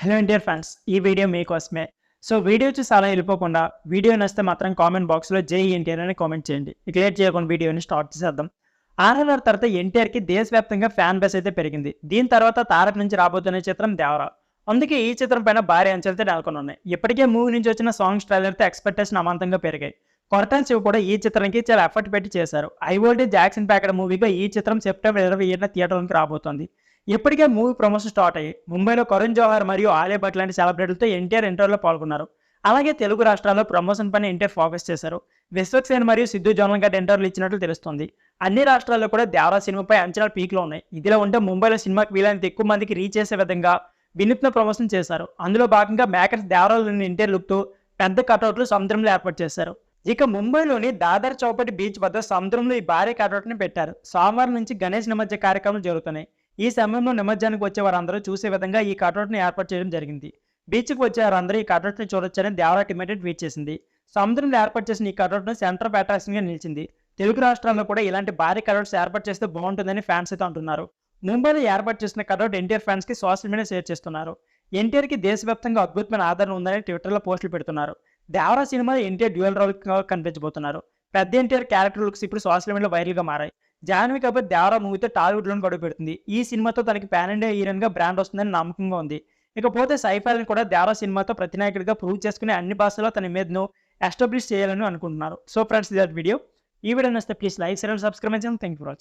Hello ఇండియర్ friends, ఈ video మీకోసమే. So video చూసి అలా వెళ్ళిపోకుండా వీడియో నచ్చితే మాత్రం కామెంట్ బాక్స్లో జై ఎన్టీఆర్ అని కామెంట్ చేయండి. ఇక లేట్ చేయకుండా వీడియోని స్టార్ట్ చేసేద్దాం. ఆర్ఆర్ఆర్ తర్వాత ఎన్టీఆర్కి దేశవ్యాప్తంగా ఫ్యాన్ బేస్ అయితే పెరిగింది. దీని తర్వాత తారక్ నుంచి రాబోతున్న చిత్రం దేవరా. అందుకే ఈ చిత్రం పైన భారీ అంచనాలతో నెలకొని ఉన్నాయి. ఇప్పటికే మూవీ నుంచి వచ్చిన సాంగ్స్ ట్రైలర్తో ఎక్స్పెక్టేషన్ అమాంతంగా పెరిగాయి. కొరటాన్ శివ కూడా ఈ చిత్రానికి చాలా ఎఫర్ట్ పెట్టి చేశారు. హై వోల్టేజ్ యాక్షన్ ప్యాకెడ్ మూవీగా ఈ చిత్రం సెప్టెంబర్ 27న థియేటర్లోకి రాబోతోంది. ఇప్పటికే మూవీ ప్రమోషన్ స్టార్ట్ అయ్యి ముంబైలో కరుణ్ జోహార్ మరియు ఆలియా భట్ లాంటి సెలబ్రిటీలతో ఎన్టీఆర్ ఇంటర్వ్యూలో పాల్గొన్నారు. అలాగే తెలుగు రాష్ట్రాల్లో ప్రమోషన్ పైన ఎన్టీఆర్ ఫోకస్ చేశారు. విశ్వక్సేన్ మరియు సిద్ధు జోనల్ గడ్ ఇంటర్వ్యూలు ఇచ్చినట్లు తెలుస్తోంది. అన్ని రాష్ట్రాల్లో కూడా దేవరా సినిమాపై అంచనాలు పీక్లో ఉన్నాయి. ఇదిలా ఉంటే ముంబైలో సినిమాకి వీలైనంత ఎక్కువ మందికి రీచ్ చేసే విధంగా వినూత్న ప్రమోషన్ చేశారు. అందులో భాగంగా మేకర్స్ దేవరాలోని ఎన్టీఆర్ లుక్తో పెద్ద కటౌట్లు సముద్రంలో ఏర్పాటు చేశారు. ఇక ముంబైలోని దాదర్ చౌపటి బీచ్ వద్ద సముద్రంలో ఈ భారీ కటౌట్ని పెట్టారు. సోమవారం నుంచి గణేష్ నిమజ్జన కార్యక్రమాలు జరుగుతున్నాయి. ఈ సమయంలో నిమజ్జనానికి వచ్చే వారందరూ చూసే విధంగా ఈ కటౌట్ని ఏర్పాటు చేయడం జరిగింది. బీచ్కి వచ్చే వారందరూ ఈ కటౌట్ని చూడొచ్చని దేవరా టీమ్ ట్వీట్ చేసింది. సముద్రంలో ఏర్పాటు చేసిన ఈ కటౌట్ను సెంటర్ ఆఫ్ అట్రాక్షన్గా నిలిచింది. తెలుగు రాష్ట్రాల్లో కూడా ఇలాంటి భారీ కటౌట్స్ ఏర్పాటు చేస్తే బాగుంటుందని ఫ్యాన్స్ అయితే అంటున్నారు. ముంబైలో ఏర్పాటు చేసిన కటౌట్ ఎన్టీఆర్ ఫ్యాన్స్ కి సోషల్ మీడియా షేర్ చేస్తున్నారు. ఎన్టీఆర్ కి దేశవ్యాప్తంగా అద్భుతమైన ఆదరణ ఉందని ట్విట్టర్లో పోస్టులు పెడుతున్నారు. దేవరా సినిమాలో ఎన్టీఆర్ డ్యూయల్ రోల్ కనిపించబోతున్నారు. పెద్ద ఎన్టీఆర్ క్యారెక్టర్ లుక్స్ ఇప్పుడు సోషల్ మీడియాలో వైరల్గా మారాయి. జాహ్నవి కపూర్ దేవరా మూవీతో టాలీవుడ్లోని గడువు పెడుతుంది. ఈ సినిమాతో తనకి పాన్ ఇండియా హీరోయిన్ గా బ్రాండ్ వస్తుందని నమ్మకంగా ఉంది. ఇకపోతే సైఫ్ అలీ కూడా దేవరా సినిమాతో ప్రతినాయకుడిగా ప్రూవ్ చేసుకుని అన్ని భాషల్లో తన ఇమేజ్ను ఎస్టాబ్లిష్ చేయాలని అనుకుంటున్నారు. సో ఫ్రెండ్స్, ఇది వీడియో. ఈ వీడియో నచ్చితే ప్లీజ్ లైక్, షేర్, సబ్స్క్రైబ్ చేయండి. Thank you for watching.